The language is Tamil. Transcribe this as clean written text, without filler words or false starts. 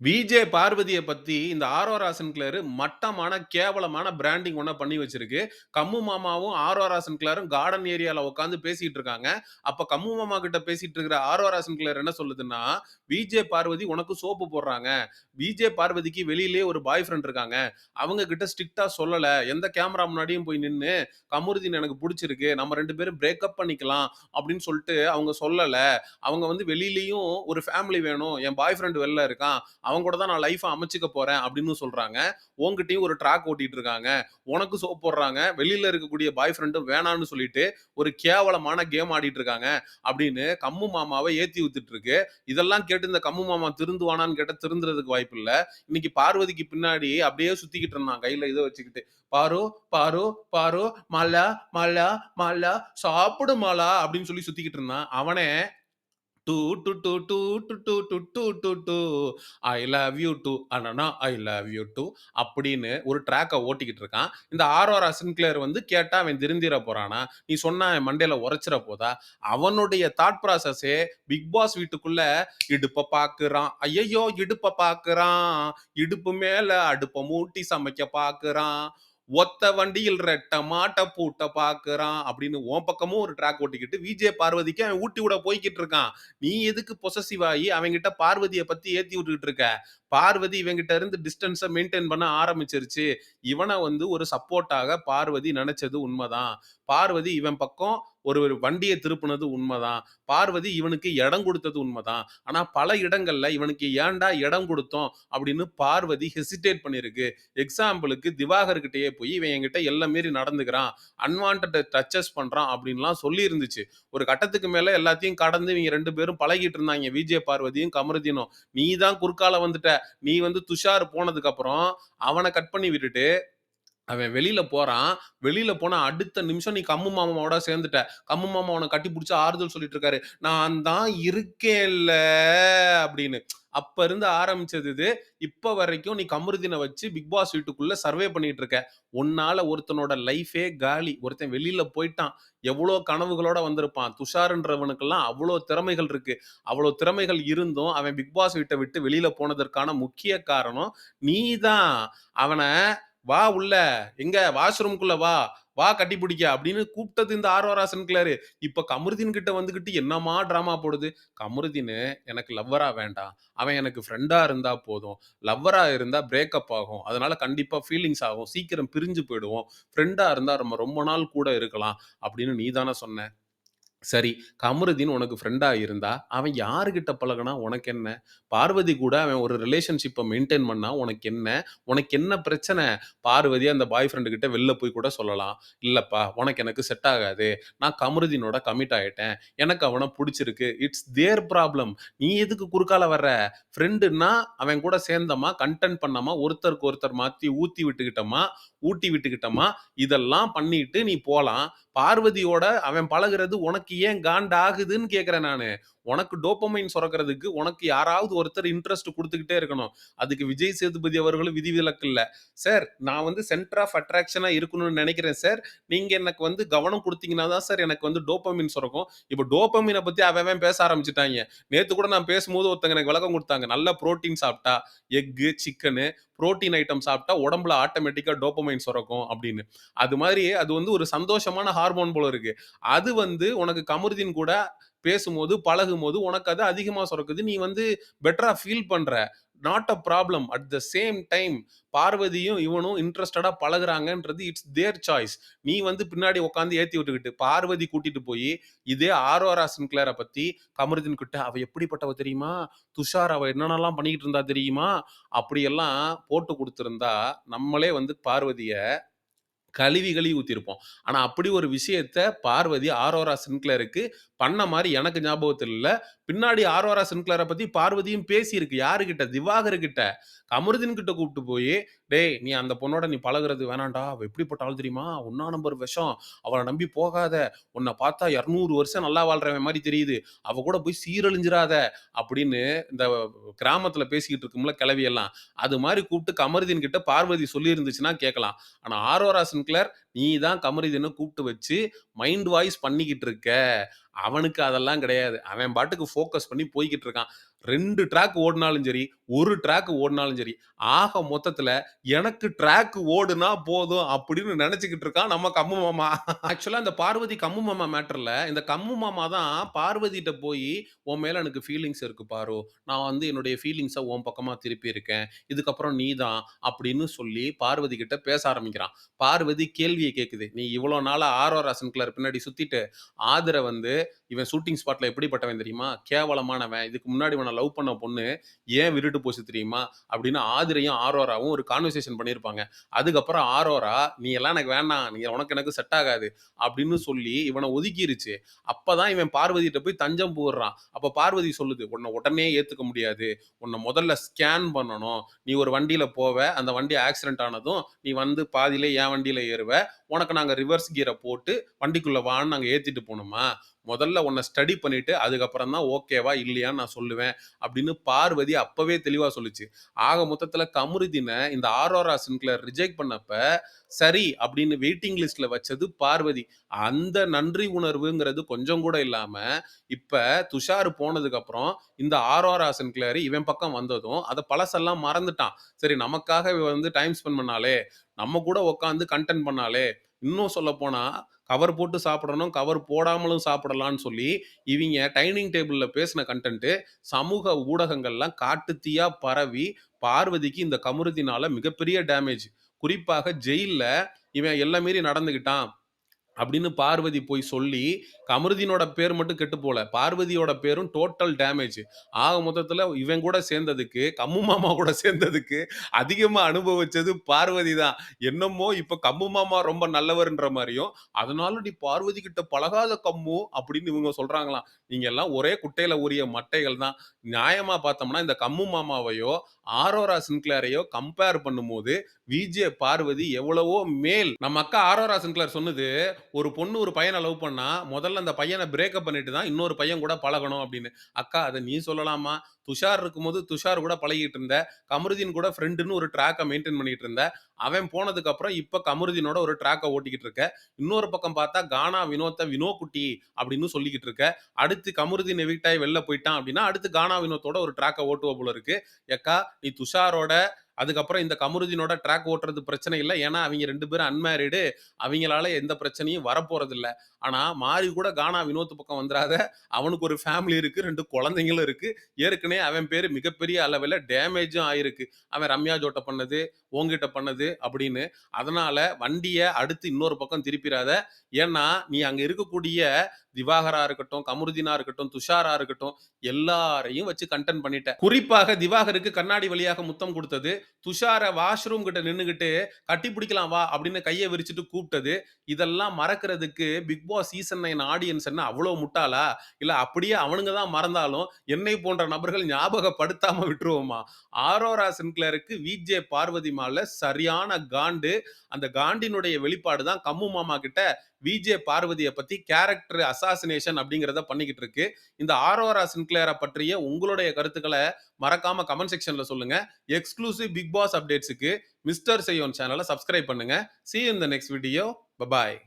விஜே பார்வதிய பத்தி இந்த ஆரோரா சின்க்ளேர் மட்டமான, கேவலமான பிராண்டிங் ஒண்ண பண்ணி வச்சிருக்கு. கம்மு மாமாவும், ஆரோரா சின்க்ளேரும் கார்டன் ஏரியால உட்கார்ந்து பேசிட்டு இருக்காங்க. அப்ப கம்மு மாமா கிட்ட பேசிட்டு இருக்கிற ஆரோரா சின்க்ளேர் என்ன சொல்லுதுன்னா, "விஜே பார்வதி உனக்கு சோப்பு போடுறாங்க. விஜே பார்வதிக்கு வெளியிலேயே ஒரு பாய் ஃபிரெண்ட் இருக்காங்க. அவங்க கிட்ட ஸ்ட்ரிக்ட்டா சொல்லல. எந்த கேமரா முன்னாடியும் போய் நின்னு, கமருதீன் எனக்கு புடிச்சிருக்கு. நம்ம 2 பேரும் பிரேக்கப் பண்ணிக்கலாம்." அப்படின்னு சொல்லிட்டு அவங்க சொல்லல. அவங்க வந்து வெளியிலயும் ஒரு ஃபேமிலி வேணும். என் பாய் ஃபிரெண்ட் வெளில இருக்கான். அவங்க கூட தான் நான் லைஃப அமைச்சுக்க போறேன் அப்படின்னு சொல்றாங்க. உன்கிட்டயும் ஒரு ட்ராக் ஓட்டிட்டு இருக்காங்க. உனக்கு சோப் போடுறாங்க. வெளியில இருக்கக்கூடிய பாய் ஃபிரெண்டும் வேணான்னு சொல்லிட்டு ஒரு கேவலமான கேம் ஆடிட்டு இருக்காங்க அப்படின்னு கம்மு மாமாவை ஏத்தி வித்துட்டு இருக்கு. இதெல்லாம் கேட்டு இந்த கம்மு மாமா திருந்துவானான்னு கேட்டா திருந்துறதுக்கு வாய்ப்பு இல்ல. இன்னைக்கு பார்வதிக்கு பின்னாடி அப்படியே சுத்திக்கிட்டு இருந்தான் கையில இத வச்சுக்கிட்டு. பாரு, பாரு, பாரு, மாலா, மாலா, மாலா, சாப்பிடு மாலா அப்படின்னு சொல்லி சுத்திக்கிட்டு இருந்தான். அவனே டூ டு டு டு டு டு டு டு டு டு ஐ லவ் யூ டூ அனனா ஐ லவ் யூ டூ அப்படின்னு ஒரு ட்ராக்க ஓட்டிக்கிட்டு இருக்கான். இந்த ஆரோரா சின்க்ளேர் வந்து கேட்டா அவன் திருந்திர போறானா? நீ சொன்னா அவன் மண்டையில உரைச்சிற போதா? அவனுடைய தாட் ப்ராசஸே பிக் பாஸ் வீட்டுக்குள்ள இடுப்ப பாக்குறான். ஐயையோ! இடுப்ப பாக்குறான். இடுப்பு மேல அடுப்ப மூட்டி சமைக்க பாக்குறான். ஒத்த வண்டியில் ரெட்ட மாட்ட பூட்ட பாக்குறான் அப்படின்னு உன் பக்கமும் ஒரு ட்ராக் ஓட்டிக்கிட்டு விஜே பார்வதிக்கு அவன் ஊட்டி விட போய்க்கிட்டு இருக்கான். நீ எதுக்கு பொசசிவ் ஆகி அவங்கிட்ட பார்வதிய பத்தி ஏத்தி விட்டுக்கிட்டு இருக்க? பார்வதி இவங்கிட்ட இருந்து டிஸ்டன்ஸ மெயின்டெயின் பண்ண ஆரம்பிச்சிருச்சு. இவன வந்து ஒரு சப்போர்ட்டாக பார்வதி நினைச்சது உண்மதான். பார்வதி இவன் பக்கம் ஒரு ஒரு வண்டிய திருப்புனது உண்மதான். பார்வதி இவனுக்கு இடம் குடுத்தது உண்மதான். ஆனா பல இடங்கள்ல இவனுக்கு ஏன்டா இடம் குடுத்தோம் அப்படின்னு பார்வதி ஹெசிடேட் பண்ணியிருக்கு. எக்ஸாம்பிளுக்கு திவாகர் கிட்டயே போய் இவன் என்கிட்ட எல்லை மீறி நடந்துக்கிறான். அன்வான்டட் டச்சஸ் பண்றான் அப்படின்லாம் சொல்லி இருந்துச்சு. ஒரு கட்டத்துக்கு மேல எல்லாத்தையும் கடந்து இவங்க 2 பேரும் பழகிட்டு இருந்தாங்க. விஜே பார்வதியும், கமருதீனும். நீ தான் குறுக்கால வந்துட்ட. நீ வந்து துஷார் போனதுக்கு அப்புறம் அவன கட் பண்ணி விட்டுட்டு அவன் வெளியில போறான். வெளியில போன அடுத்த நிமிஷம் நீ கம்மு மாமாவோட சேர்ந்துட்ட. கம்மு மாமா உன்ன கட்டி புடிச்சு ஆறுதல் சொல்லிட்டு இருக்காரு. "நான் தான் இருக்கேன்ல" அப்படின்னு. அப்ப இருந்து ஆரம்பிச்சது இது. இப்ப வரைக்கும் நீ கமருதீன வச்சு பிக் பாஸ் வீட்டுக்குள்ள சர்வே பண்ணிட்டு இருக்க. உன்னால ஒருத்தனோட லைஃபே காலி. ஒருத்தன் வெளியில போய்ட்டான். எவ்வளோ கனவுகளோட வந்திருப்பான். துஷார்ன்றவனுக்கெல்லாம் அவ்வளோ திறமைகள் இருக்கு. அவ்வளோ திறமைகள் இருந்தும் அவன் பிக் பாஸ் வீட்ட விட்டு வெளியில போனதற்கான முக்கிய காரணம் நீ தான். அவன "வா உள்ள, எங்க வாஷ்ரூம்குள்ள வா, வா கட்டி பிடிக்க" அப்படின்னு கூப்பிட்டது இந்த ஆர்வரா சின்க்ளேர். இப்ப கமருதீன் கிட்ட வந்துகிட்டு என்னமா டிராமா போடுது. கமருதீனு எனக்கு லவ்வரா வேண்டாம். அவன் எனக்கு ஃப்ரெண்டா இருந்தா போதும். லவ்வரா இருந்தா பிரேக்கப் ஆகும். அதனால கண்டிப்பா ஃபீலிங்ஸ் ஆகும். சீக்கிரம் பிரிஞ்சு போயிடுவோம். ஃப்ரெண்டா இருந்தா நம்ம ரொம்ப நாள் கூட இருக்கலாம் அப்படின்னு நீ தானே சொன்ன. சரி, கமருதீன் உனக்கு ஃப்ரெண்டா இருந்தா, அவன் யாருகிட்ட பழகுனா உனக்கென்ன? பார்வதி கூட அவன் ஒரு ரிலேஷன்ஷிப்ப மெயின்டெயின் பண்ணா உனக்கென்ன? உனக்கென்ன பிரச்சன? பார்வதி அந்த பாய் ஃப்ரெண்ட் கிட்ட வெளில போய் கூட சொல்லலாம். "இல்லப்பா, உனக்கு எனக்கு செட் ஆகாது. நான் கமருதீனோட கமிட் ஆயிட்டேன். எனக்கு அவன புடிச்சிருக்கு." It's their problem. நீ எதுக்கு குறுக்கால வர்ற? ஃப்ரெண்டுன்னா அவன் கூட சேர்ந்தோமா, கன்டென்ட் பண்ணோமா, ஒருத்தருக்கு ஒருத்தர் மாத்தி ஊத்தி விட்டுக்கிட்டோமா, ஊட்டி விட்டுக்கிட்டோமா, இதெல்லாம் பண்ணிட்டு நீ போலாம். பார்வதியோட அவன் பழகுறது உனக்கு ஏன் காண்டாகுதுன்னு கேட்கிறேன் நானு. உனக்கு டோபமைன் சுரக்கிறதுக்கு உனக்கு யாராவது ஒருத்தர் இன்ட்ரெஸ்ட் குடுத்துக்கிட்டே இருக்கணும். அதுக்கு விஜய் சேதுபதி அவர்களும் விதிவிலக்கு இல்ல. "சார், நான் வந்து சென்டர் ஆஃப் அட்ராக்ஷனா இருக்கணும்னு நெனைக்கிறேன் சார். நீங்க எனக்கு வந்து கவனம் குடுத்தீங்கன்னா தான் சார் எனக்கு வந்து டோபமைன் சுரக்கும்." இப்ப டோபமைன பத்தி அவன் அவன் பேச ஆரம்பிச்சுட்டாய்ங்க. நேத்து கூட நான் பேசும்போது ஒருத்தங்க எனக்கு விளக்கம் குடுத்தாங்க. "நல்ல புரோட்டீன் சாப்ட்டா, எக்கு, சிக்கனு, புரோட்டீன் ஐட்டம் சாப்ட்டா உடம்புல ஆட்டோமேட்டிக்கா டோபமைன் சுரக்கும்" அப்படின்னு. அது மாரி அது வந்து ஒரு சந்தோஷமான ஹார்மோன் போல இருக்கு. அது வந்து உனக்கு கமருதீன் கூட பேசும்போது, பழகும்போது உனக்கு அது அதிகமா சுரக்குது. நீ வந்து பெட்டரா ஃபீல் பண்ற. Not a problem. At the same time பார்வதியும் இவனும் இன்ட்ரஸ்டடா பழகுறாங்கன்றது இட்ஸ் தியர் சாய்ஸ். நீ வந்து பின்னாடி உட்கார்ந்து ஏத்தி விட்டுக்கிட்டு, பார்வதி கூட்டிட்டு போயி, இதே ஆரோரா சின்க்ளேர பத்தி கமருதீன் கிட்ட, "அவ எப்படிப்பட்டவ தெரியுமா? துஷார் அவ என்னென்னலாம் பண்ணிக்கிட்டு இருந்தா தெரியுமா?" அப்படியெல்லாம் போட்டு குடுத்திருந்தா, நம்மளே வந்து பார்வதிய கழுவி கழுவி ஊத்திருப்போம். ஆனா அப்படி ஒரு விஷயத்த பார்வதி ஆரோரா சின்க்ளேருக்கு பண்ண மாரி எனக்கு ஞாபகத்துல இல்ல. பின்னாடி ஆரோரா சின்க்ளேர பத்தி பார்வதியும் பேசியிருக்கு. யாருகிட்ட? திவாகர் கிட்ட. கமருதீன் கிட்ட கூப்ட்டு போயி, "டேய்! நீ அந்த பொண்ணோட நீ பழகுறது வேணாம்டா. அவ எப்படிப்பட்ட ஆள் தெரியுமா? ஒண்ணா நம்பர் விஷம். அவள நம்பி போகாத. உன்ன பார்த்தா 200 வருஷம் நல்லா வாழ்றவன் மாரி தெரியுது. அவ கூட போய் சீரழிஞ்சிராத." அப்படின்னு இந்த கிராமத்துல பேசிக்கிட்டு இருக்கும்ல கிழவியெல்லாம். அது மாரி கூப்ட்டு கமருதீன் கிட்ட பார்வதி சொல்லியிருந்துச்சுன்னா கேட்கலாம். ஆனா ஆரோரா சின்க்ளேர், நீ தான் கமருதீன கூப்ட்டு வச்சு மைண்ட் வாய்ஸ் பண்ணிக்கிட்டு இருக்க. அவனுக்கு அதெல்லாம் கிடையாது. அவன் பாட்டுக்கு ஃபோக்கஸ் பண்ணி போய்க்கிட்டு இருக்கான். 2 ட்ராக் ஓடுனாலும் சரி, 1 ட்ராக் ஓடுனாலும் சரி, ஆக மொத்தத்துல எனக்கு ட்ராக் ஓடுனா போதும் அப்படின்னு நெனச்சுக்கிட்டு இருக்கான் நம்ம கம்மு மாமா. ஆக்சுவலா இந்த பார்வதி கம்மு மாமா மேட்டர்ல, இந்த கம்மு மாமா தான் பார்வதிட்ட போயி, "உன் மேல எனக்கு ஃபீலிங்ஸ் இருக்கு பாரு. நான் வந்து என்னுடைய ஃபீலிங்ஸ உன் பக்கமா திருப்பியிருக்கேன். இதுக்கப்புறம் நீ தான்" அப்படின்னு சொல்லி பார்வதி கிட்ட பேச ஆரம்பிக்கிறான். பார்வதி கேள்விய கேட்குது. "நீ இவ்வளோ நாளா ஆர்.ஆர். கிளார் பின்னாடி சுத்திட்டு, ஆதிர வந்து இவன் ஷூட்டிங் ஸ்பாட்ல எப்படிப்பட்டவன் தெரியுமா? கேவலமானவன். இதுக்கு முன்னாடி இவன லவ் பண்ண பொண்ணு ஏன் விட்டுட்டு போச்சு தெரியுமா?" அப்படின்னு ஆதிரையும், ஆரோராவும் ஒரு கான்வர்சேஷன் பண்ணியிருப்பாங்க. அதுக்கப்புறம் ஆரோரா, "நீ எல்லாம் எனக்கு வேண்டாம். நீ உனக்கு எனக்கு செட் ஆகாது." அப்படின்னு சொல்லி இவன ஒதுக்கிருச்சு. அப்பதான் இவன் பார்வதிட்ட போய் தஞ்சம் புகுடுறான். அப்ப பார்வதி சொல்லுது, "உன்ன உடனே ஏத்துக்க முடியாது. உன்ன முதல்ல ஸ்கேன் பண்ணணும். நீ ஒரு வண்டியில போவ. அந்த வண்டி ஆக்சிடென்ட் ஆனதும், நீ வந்து பாதியில என் வண்டியில ஏறுவ. உனக்கு நாங்க ரிவர்ஸ் கியர போட்டு வண்டிக்குள்ள வான்னு நாங்க ஏத்திட்டு போணுமா? முதல்ல உன்ன ஸ்டடி பண்ணிட்டு, அதுக்கப்புறம் தான் ஓகேவா, இல்லையான்னு நான் சொல்லுவேன்." அப்படின்னு பார்வதி அப்பவே தெளிவா சொல்லுச்சு. ஆக மொத்தத்துல கமருதீன இந்த ஆரோரா சின்க்ளர் ரிஜெக்ட் பண்ணப்ப, சரி அப்படின்னு வெயிட்டிங் லிஸ்ட்ல வச்சது பார்வதி. அந்த நன்றி உணர்வுங்கிறது கொஞ்சம் கூட இல்லாம, இப்ப துஷார் போனதுக்கப்புறம் இந்த ஆரோரா சின்க்ளேர் இவன் பக்கம் வந்ததும், அத பழசெல்லாம் மறந்துட்டான். சரி நமக்காக இவ வந்து டைம் ஸ்பெண்ட் பண்ணாளே, நம்ம கூட உட்காந்து கன்டென்ட் பண்ணாளே, இன்னும் சொல்லப்போனா கவர் போட்டு சாப்பிடணும், கவர் போடாமலும் சாப்பிடலான்னு சொல்லி, இவிங்க டைனிங் டேபிள்ல பேசின கன்டென்ட் சமூக ஊடகங்கள்லாம் காட்டுத்தீயா பரவி, பார்வதிக்கு இந்த கமருதீனால மிகப்பெரிய டேமேஜ். குறிப்பாக ஜெயில்ல இவன் எல்லை மீறி நடந்துக்கிட்டான் அப்படின்னு பார்வதி போய் சொல்லி, கமருதீனோட பேர் மட்டும் கெட்டு போல. பார்வதியோட பேரும் டோட்டல் டேமேஜ். ஆக மொத்தத்துல இவன் கூட சேர்ந்ததுக்கு, கம்மு மாமா கூட சேர்ந்ததுக்கு அதிகமா அனுபவிச்சது பார்வதி தான். என்னமோ இப்ப கம்மு மாமா ரொம்ப நல்லவர்ன்ற மாரியும், "அதனால நீ பார்வதி கிட்ட பழகாத கம்மு" அப்படின்னு இவங்க சொல்றாங்களாம். நீங்க எல்லாம் ஒரே குட்டையில ஊறிய மட்டைகள் தான். நியாயமா பார்த்தோம்னா, இந்த கம்மு மாமாவையோ, ஆரோரா சின்க்ளேரையோ கம்பேர் பண்ணும்போது, விஜே பார்வதி எவ்வளவோ மேல். நம்ம அக்கா ஆரோரா சின்க்ளேர் சொன்னது, ஒரு பொண்ணு ஒரு பையன லவ் பண்ணா, முதல்ல அந்த பையன பிரேக்கப் பண்ணிட்டு தான் இன்னொரு பையன் கூட பழகணும் அப்படின்னு. அக்கா அத நீ சொல்லலாமா? துஷார் இருக்கும்போது துஷார் கூட பழகிட்டு இருந்த. கமருதீன் கூட ஃப்ரெண்டுன்னு ஒரு ட்ராக்க மெயின்டெயின் பண்ணிட்டு இருந்த. அவன் போனதுக்கு அப்புறம் இப்ப கமருதீனோட ஒரு ட்ராக்க ஓட்டிக்கிட்டு இருக்க. இன்னொரு பக்கம் பார்த்தா கானா வினோத்த வினோ குட்டி அப்படின்னு சொல்லிக்கிட்டு இருக்க. அடுத்து கமருதீன் எவிக்ட் ஆயி வெளில போயிட்டான் அப்படின்னா, அடுத்து கானா வினோத்தோட ஒரு ட்ராக்க ஓட்டுவ போல இருக்கு. எக்கா நீ துஷாரோட அதுக்கப்புறம் இந்த கமருதீனோட ட்ராக் ஓட்டுறது பிரச்சனை இல்ல. ஏன்னா, அவிங்க 2 பேரும் அன்மேரிடு. அவிங்களால எந்த பிரச்சனையும் வரப்போறதில்ல. ஆனா, மாறி கூட கானா வினோத் பக்கம் வந்துராத. அவனுக்கு ஒரு ஃபேமிலி இருக்கு. 2 குழந்தைங்களும் இருக்கு. ஏற்கனவே அவன் பேரு மிகப்பெரிய அளவில டேமேஜும் ஆயிருக்கு. அவன் ரம்யா ஜோட்ட பண்ணது, உன்கிட்ட பண்ணது அப்படின்னு. அதனால வண்டிய அடுத்து இன்னொரு பக்கம் திருப்பிறாத. ஏன்னா, நீ அங்க இருக்கக்கூடிய திவாகரா இருக்கட்டும், கமருதீனா இருக்கட்டும், துஷாரா இருக்கட்டும், எல்லாரையும் வச்சு கன்டென்ட் பண்ணிட்ட. குறிப்பாக திவாகருக்கு கண்ணாடி வழியாக முத்தம் குடுத்தது, துஷார வாஷ்ரூம் கிட்ட நின்னுகிட்டு, "கட்டி பிடிக்கலாம் வா" அப்படின்னு கைய விரிச்சுட்டு கூப்ட்டது, இதெல்லாம் மறக்கிறதுக்கு பிக் பாஸ் சீசன் 9 ஆடியன்ஸ் என்ன அவ்வளோ முட்டாளா? இல்ல அப்படியே அவனுங்க தான் மறந்தாலும், என்னை போன்ற நபர்கள் ஞாபகப்படுத்தாம விட்டுருவோமா? ஆரோரா சின்க்ளேருக்கு விஜே பார்வதி மேல சரியான காண்டு. அந்த காண்டினுடைய வெளிப்பாடு தான் கம்மு மாமா கிட்ட விஜே பார்வதிய பத்தி கேரக்டர் அசாசினேஷன் அப்படிங்கிறத பண்ணிக்கிட்டு இருக்கு. இந்த ஆரோரா சின்க்ளேர பற்றிய உங்களுடைய கருத்துக்கள மறக்காம கமெண்ட் செக்ஷன்ல சொல்லுங்க. எக்ஸ்க்ளூசிவ் பிக் பாஸ் அப்டேட்ஸ்க்கு மிஸ்டர் செய்யோன் சேனல சப்ஸ்கிரைப் பண்ணுங்க. See you in the next video. Bye bye.